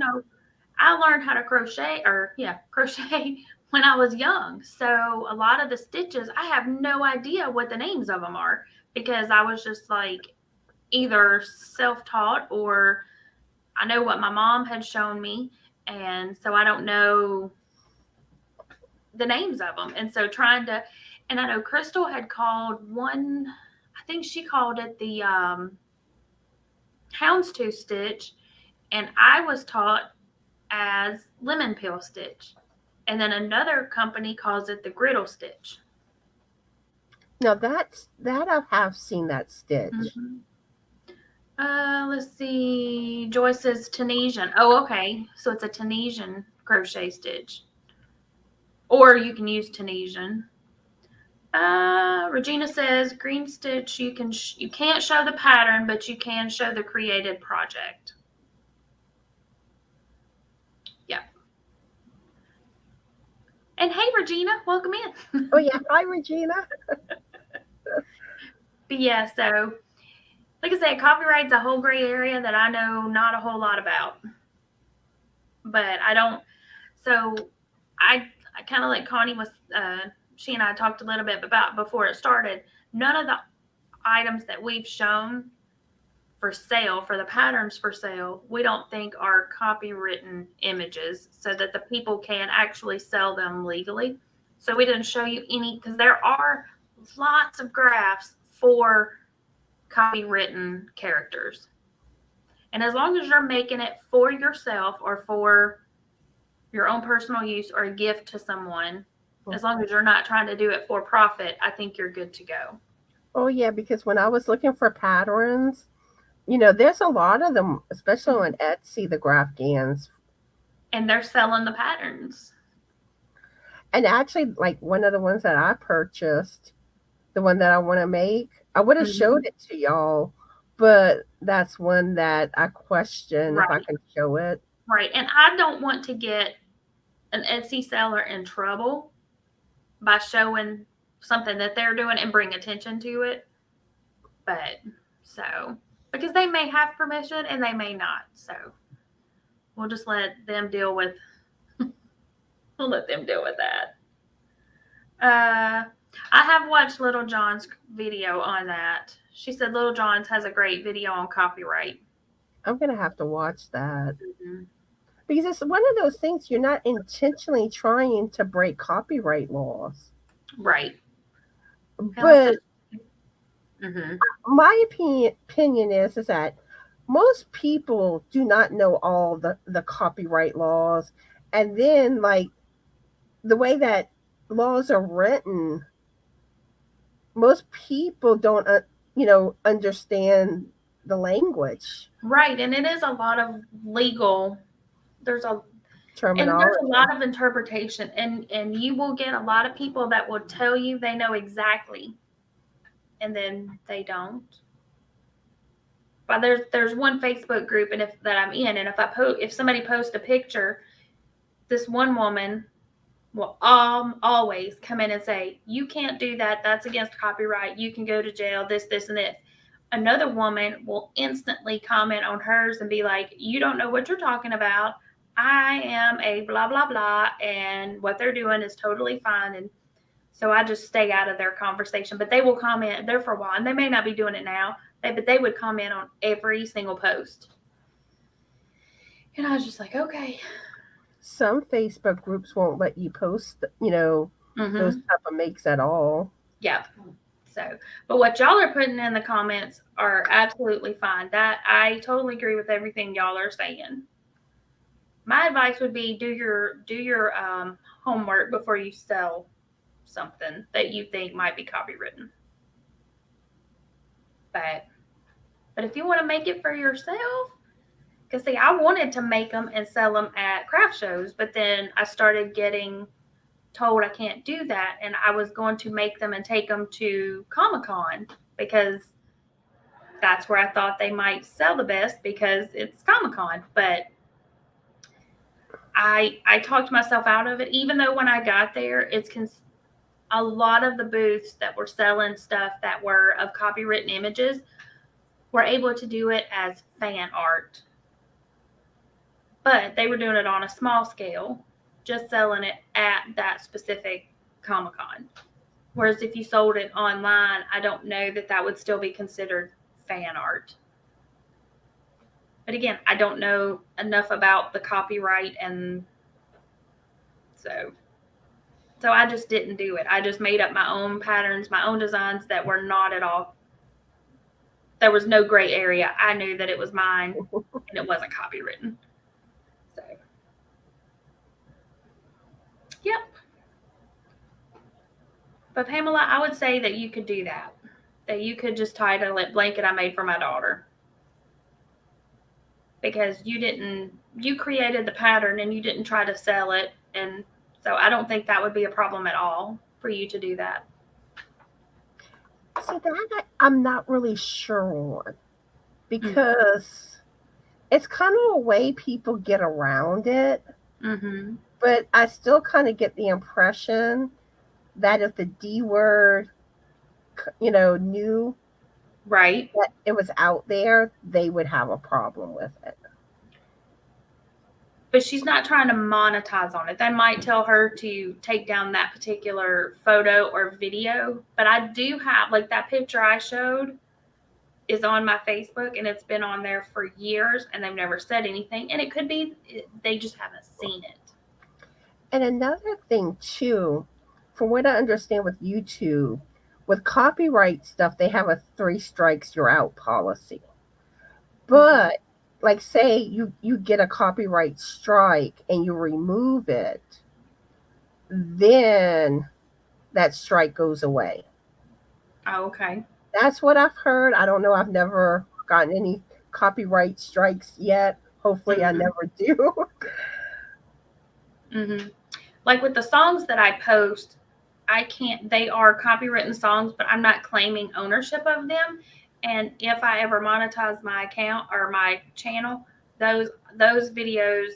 I learned how to crochet when I was young. So a lot of the stitches, I have no idea what the names of them are because I was just like either self-taught or I know what my mom had shown me. And so I don't know the names of them. And so and I know Crystal had called one, I think she called it the houndstooth stitch. And I was taught as lemon peel stitch. And then another company calls it the griddle stitch. now that I have seen that stitch. Mm-hmm. Let's see. Joy says Tunisian. Oh, okay. So it's a Tunisian crochet stitch. Or you can use Tunisian. Regina says green stitch. You can't show the pattern, but you can show the created project. Yeah. And hey, Regina, welcome in. Oh yeah, hi Regina. But yeah, so like I said, copyright's a whole gray area that I know not a whole lot about. But I don't. So I kind of like Connie was. She and I talked a little bit about before it started. None of the items that we've shown for sale, for the patterns for sale, we don't think are copywritten images so that the people can actually sell them legally. So we didn't show you any, because there are lots of graphs for copywritten characters. And as long as you're making it for yourself or for your own personal use or a gift to someone, as long as you're not trying to do it for profit, I think you're good to go. Oh yeah, because when I was looking for patterns, there's a lot of them, especially on Etsy, the Graphgans. And they're selling the patterns. And actually, like one of the ones that I purchased, the one that I want to make, I would have showed it to y'all, but that's one that I question if I can show it. Right. And I don't want to get an Etsy seller in trouble by showing something that they're doing and bring attention to it. But so, because they may have permission and they may not. So we'll just let them deal with we'll let them deal with that. I have watched Little John's video on that. She said Little John's has a great video on copyright. I'm gonna have to watch that. Because it's one of those things, you're not intentionally trying to break copyright laws. Right. But my opinion is that most people do not know all the copyright laws. And then, like, the way that laws are written, most people don't, understand the language. Right. And it is a lot of legal, there's a terminology. And there's a lot of interpretation, and you will get a lot of people that will tell you they know exactly, and then they don't. But there's one Facebook group that I'm in, and if somebody posts a picture, this one woman will always come in and say, "You can't do that. That's against copyright. You can go to jail. This, and this." Another woman will instantly comment on hers and be like, "You don't know what you're talking about. I am a blah, blah, blah, and what they're doing is totally fine." And so I just stay out of their conversation. But they will comment there for a while, and they may not be doing it now, but they would comment on every single post. And I was just like, okay. Some Facebook groups won't let you post, those type of makes at all. Yeah. So, but what y'all are putting in the comments are absolutely fine. That I totally agree with everything y'all are saying. My advice would be do your homework before you sell something that you think might be copywritten. But if you want to make it for yourself, because see, I wanted to make them and sell them at craft shows, but then I started getting told I can't do that, and I was going to make them and take them to Comic-Con because that's where I thought they might sell the best because it's Comic-Con. But I talked myself out of it, even though when I got there, a lot of the booths that were selling stuff that were of copywritten images were able to do it as fan art. But they were doing it on a small scale, just selling it at that specific Comic-Con. Whereas if you sold it online, I don't know that would still be considered fan art. But again, I don't know enough about the copyright, and so I just didn't do it. I just made up my own patterns, my own designs that were not at all, there was no gray area. I knew that it was mine and it wasn't copywritten. So, yep. But Pamela, I would say that you could do that. That you could just title it blanket I made for my daughter. because you created the pattern and you didn't try to sell it. And so I don't think that would be a problem at all for you to do that. See, that I'm not really sure on because it's kind of a way people get around it. Mm-hmm. But I still kind of get the impression that if the D word, knew Right. that it was out there, they would have a problem with it. But she's not trying to monetize on it. They might tell her to take down that particular photo or video. But I do have, like, that picture I showed is on my Facebook, and it's been on there for years, and they've never said anything. And it could be they just haven't seen it. And another thing, too, from what I understand with YouTube, with copyright stuff, they have a 3 strikes, you're out policy. But like say you get a copyright strike and you remove it, then that strike goes away. Oh, okay. That's what I've heard. I don't know. I've never gotten any copyright strikes yet. Hopefully I never do. Like with the songs that I post, they are copywritten songs, but I'm not claiming ownership of them. And if I ever monetize my account or my channel, those videos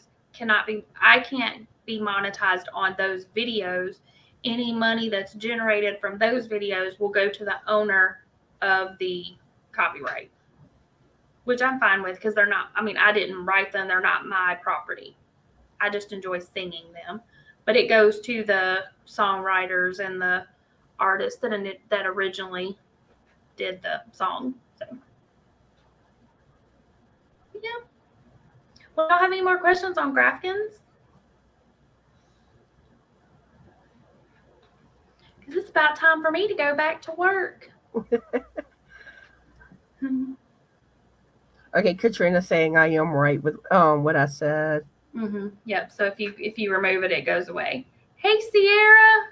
I can't be monetized on those videos. Any money that's generated from those videos will go to the owner of the copyright, which I'm fine with because they're not, I didn't write them. They're not my property. I just enjoy singing them. But it goes to the songwriters and the artists that originally did the song. So, yeah. Well, don't have any more questions on Graphgans? Because it's about time for me to go back to work. Okay, Katrina saying I am right with what I said. Yep. So if you remove it, it goes away. Hey, Sierra.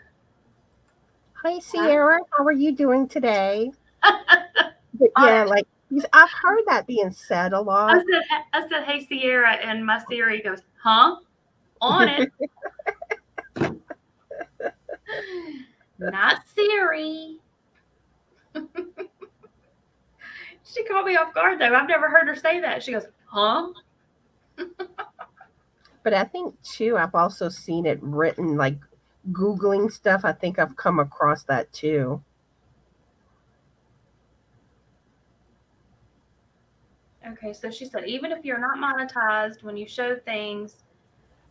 Hi, Sierra. How are you doing today? But yeah, like I've heard that being said a lot. I said, hey, Sierra, and my Siri goes, huh? On it. Not Siri. She caught me off guard, though. I've never heard her say that. She goes, huh? But I think, too, I've also seen it written, like Googling stuff. I think I've come across that, too. Okay, so she said, even if you're not monetized, when you show things,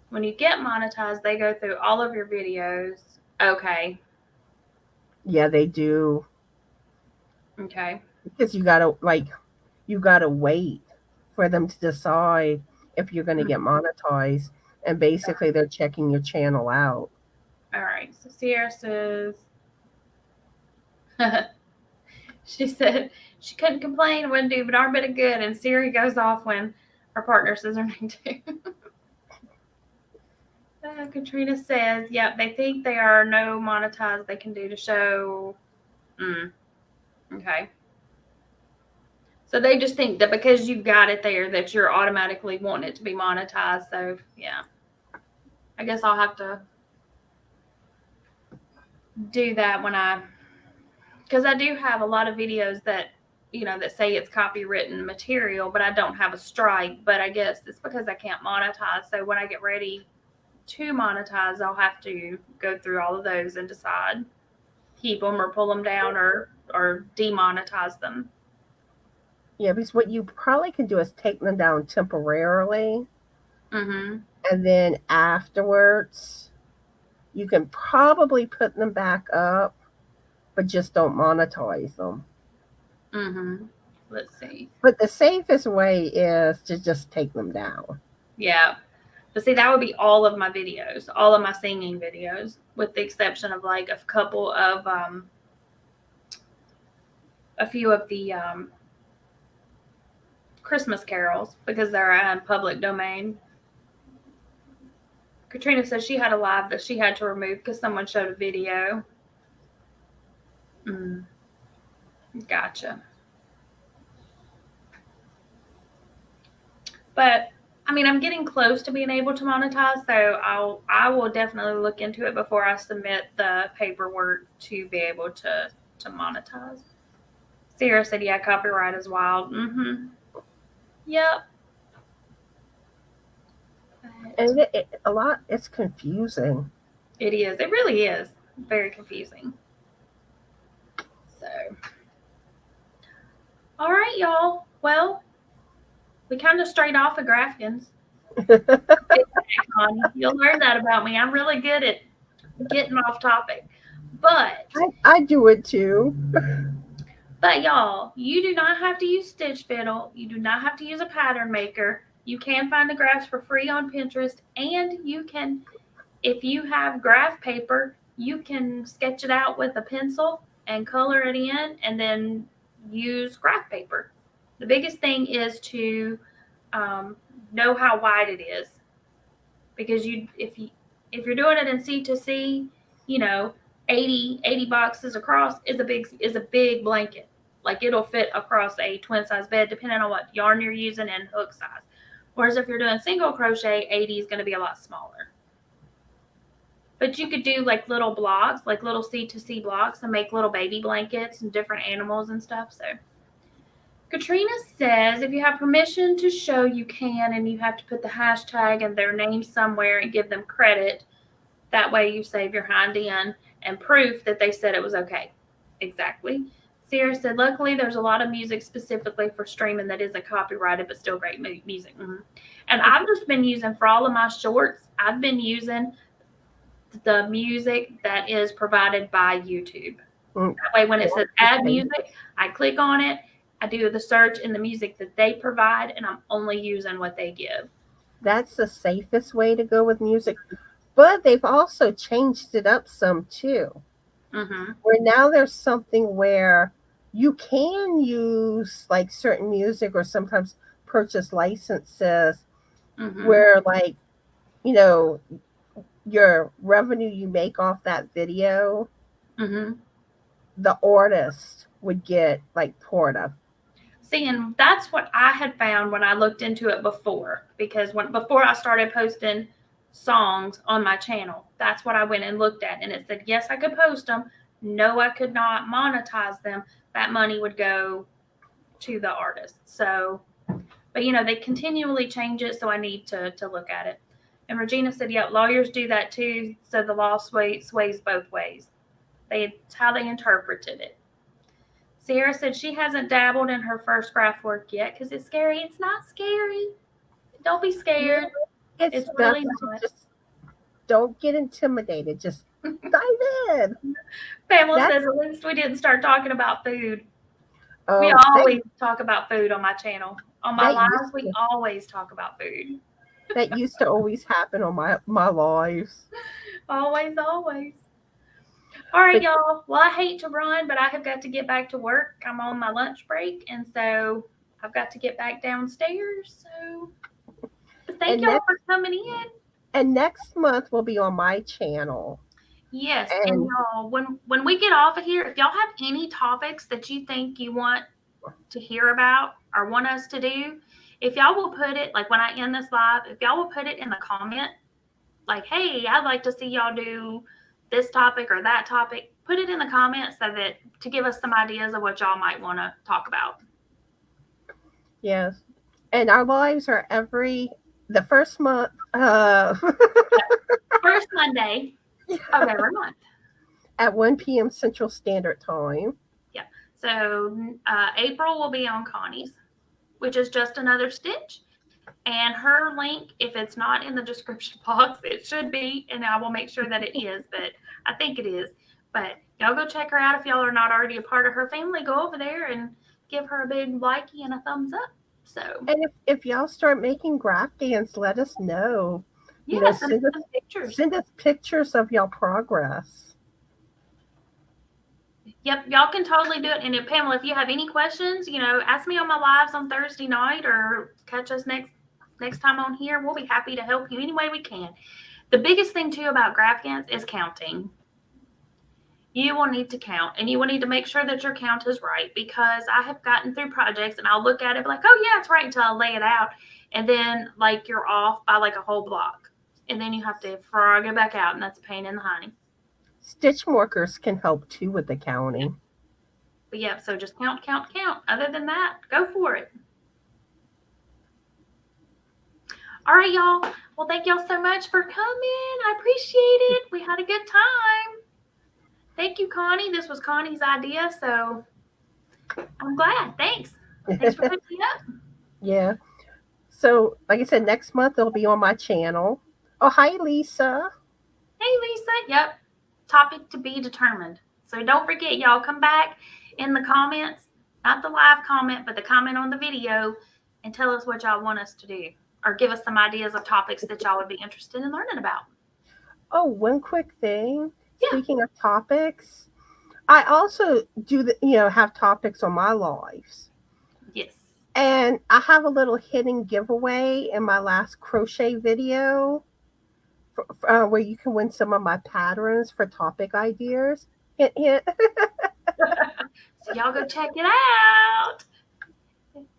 when you get monetized, they go through all of your videos. Okay. Yeah, they do. Okay. Because you gotta wait for them to decide if you're gonna get monetized, and basically they're checking your channel out. All right. So Sierra says, she said she couldn't complain, wouldn't do but darn bit of good, and Siri goes off when her partner says her name too. Katrina says, yep, they think there are no monetized they can do to show. Okay. So they just think that because you've got it there that you're automatically wanting it to be monetized. So, yeah. I guess I'll have to do that because I do have a lot of videos that, that say it's copywritten material, but I don't have a strike. But I guess it's because I can't monetize. So when I get ready to monetize, I'll have to go through all of those and decide keep them or pull them down or demonetize them. Yeah, because what you probably can do is take them down temporarily, and then afterwards you can probably put them back up, but just don't monetize them. Let's see. But the safest way is to just take them down. Yeah. But see, that would be all of my videos, all of my singing videos, with the exception of like a couple of, a few of the Christmas carols because they're in public domain. Katrina says she had a live that she had to remove because someone showed a video. Gotcha. But I mean, I'm getting close to being able to monetize, so I will definitely look into it before I submit the paperwork to be able to monetize. Sarah said, "Yeah, copyright is wild." Mm-hmm. Yep. But And a lot, it's confusing. it is. It really is very confusing. So, all right, y'all. Well, we kind of strayed off of Graphgans. Connie. You'll learn that about me. I'm really good at getting off topic. But I do it too. y'all, you do not have to use Stitch Fiddle. You do not have to use a pattern maker. You can find the graphs for free on Pinterest, and you can, if you have graph paper, you can sketch it out with a pencil and color it in, and then use graph paper. The biggest thing is to know how wide it is, because if you're doing it in C2C, you know, 80 boxes across is a big blanket. Like it'll fit across a twin size bed depending on what yarn you're using and hook size. Whereas if you're doing single crochet, 80 is going to be a lot smaller. But you could do like little blocks, like little C2C blocks, and make little baby blankets and different animals and stuff. So Katrina says if you have permission to show, you can, and you have to put the hashtag and their name somewhere and give them credit. That way you save your hind end and proof that they said it was okay. Exactly. Sarah said, luckily there's a lot of music specifically for streaming that isn't copyrighted but still great music. Mm-hmm. And I've just been using, for all of my shorts, I've been using the music that is provided by YouTube. That way when it says add music, I click on it, I do the search in the music that they provide, and I'm only using what they give. That's the safest way to go with music. But they've also changed it up some too. Mm-hmm. Where now there's something where you can use like certain music or sometimes purchase licenses Mm-hmm. where like, you know, your revenue you make off that video, Mm-hmm. the artist would get like part of. See, and that's what I had found when I looked into it before, because before I started posting songs on my channel, that's what I went and looked at, and it said yes, I could post them, no, I could not monetize them. That money would go to the artist. So, but you know, they continually change it, so I need to look at it. And Regina said, yeah, lawyers do that too, so the law sways both ways. It's how they interpreted it. Sarah said she hasn't dabbled in her first graph work yet because it's scary. It's not scary. Don't be scared. It's really not. Just don't get intimidated. Just dive in. Pamela says at least we didn't start talking about food. We always talk about food on my channel. On my lives, we always talk about food. That used to always happen on my lives. Always. All right, y'all. Well, I hate to run, but I have got to get back to work. I'm on my lunch break, and so I've got to get back downstairs. So thank y'all for coming in. And next month will be on my channel. Yes, and y'all, when we get off of here, if y'all have any topics that you think you want to hear about or want us to do, if y'all will put it, like when I end this live, if y'all will put it in the comment, like, hey, I'd like to see y'all do this topic or that topic, put it in the comments so that to give us some ideas of what y'all might want to talk about. Yes. And our lives are the first month first Monday of every month at 1 p.m. Central Standard Time. Yeah. So April will be on Connie's, which is just another stitch. And her link, if it's not in the description box, it should be, and I will make sure that it is, but I think it is. But y'all go check her out if y'all are not already a part of her family. Go over there and give her a big likey and a thumbs up. So, and if y'all start making Graphgans, let us know. Yeah, send us pictures. Send us pictures of y'all progress. Yep, y'all can totally do it. And if, Pamela, if you have any questions, ask me on my lives on Thursday night or catch us next time on here. We'll be happy to help you any way we can. The biggest thing too about Graphgans is counting. you will need to count, and you will need to make sure that your count is right, because I have gotten through projects and I'll look at it like, oh yeah, it's right, until I lay it out, and then like you're off by like a whole block, and then you have to frog it back out, and that's a pain in the hiney. Stitch markers can help too with the counting. But yeah, so just count, count, count. Other than that, go for it. All right, y'all. Well, thank y'all so much for coming. I appreciate it. We had a good time. Thank you, Connie. This was Connie's idea, so I'm glad. Thanks. Thanks for putting me up. Yeah. So, like I said, next month it'll be on my channel. Oh, hi, Lisa. Hey, Lisa. Yep. Topic to be determined. So don't forget, y'all, come back in the comments, not the live comment, but the comment on the video, and tell us what y'all want us to do, or give us some ideas of topics that y'all would be interested in learning about. Oh, one quick thing. Yeah. Speaking of topics, I also do have topics on my lives. Yes. And I have a little hidden giveaway in my last crochet video where you can win some of my patterns for topic ideas. Hint, hint. So y'all go check it out.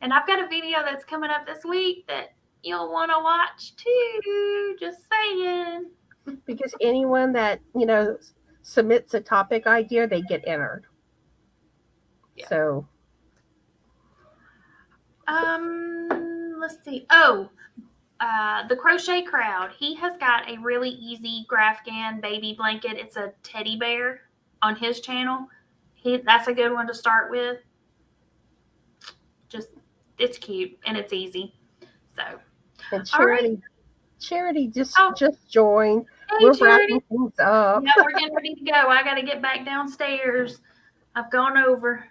And I've got a video that's coming up this week that you'll want to watch too. Just saying. Because anyone that, submits a topic idea, they get entered. Yeah. So. Let's see. Oh, the Crochet Crowd. He has got a really easy Graphgan baby blanket. It's a teddy bear on his channel. That's a good one to start with. It's cute and it's easy. So. And Charity just joined. Hey, we're Charity. wrapping things up. Yeah, we're getting ready to go. I got to get back downstairs. I've gone over.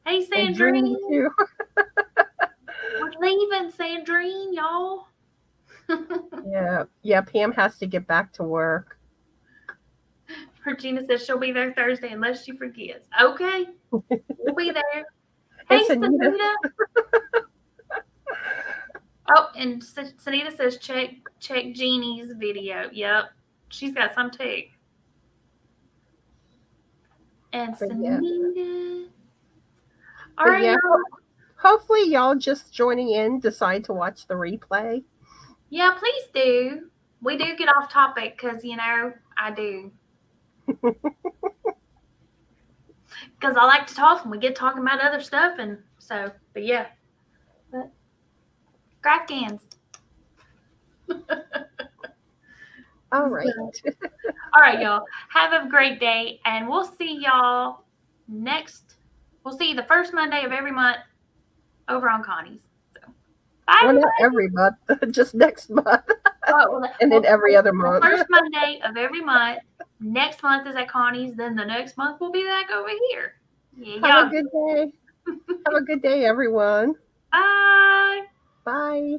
Hey, Sandrine. Too. We're leaving, Sandrine, y'all. Yeah. Pam has to get back to work. Regina says she'll be there Thursday unless she forgets. Okay, we'll be there. Hey, Sanita. Oh, and Sanita says check Jeannie's video. Yep, she's got some too. And Sanita. Yeah. All right, y'all. Hopefully y'all just joining in decide to watch the replay. Yeah, please do. We do get off topic because, I do. Because I like to talk and we get talking about other stuff. And so, but yeah. But Graphgans. All right. All right, y'all. Have a great day. And we'll see y'all we'll see you the first Monday of every month over on Connie's. So, bye. Well, not every month, just next month. And then every other month. First Monday of every month. Next month is at Connie's. Then the next month we'll be back over here. Yeah, Have a good day. Have a good day, everyone. Bye. Bye.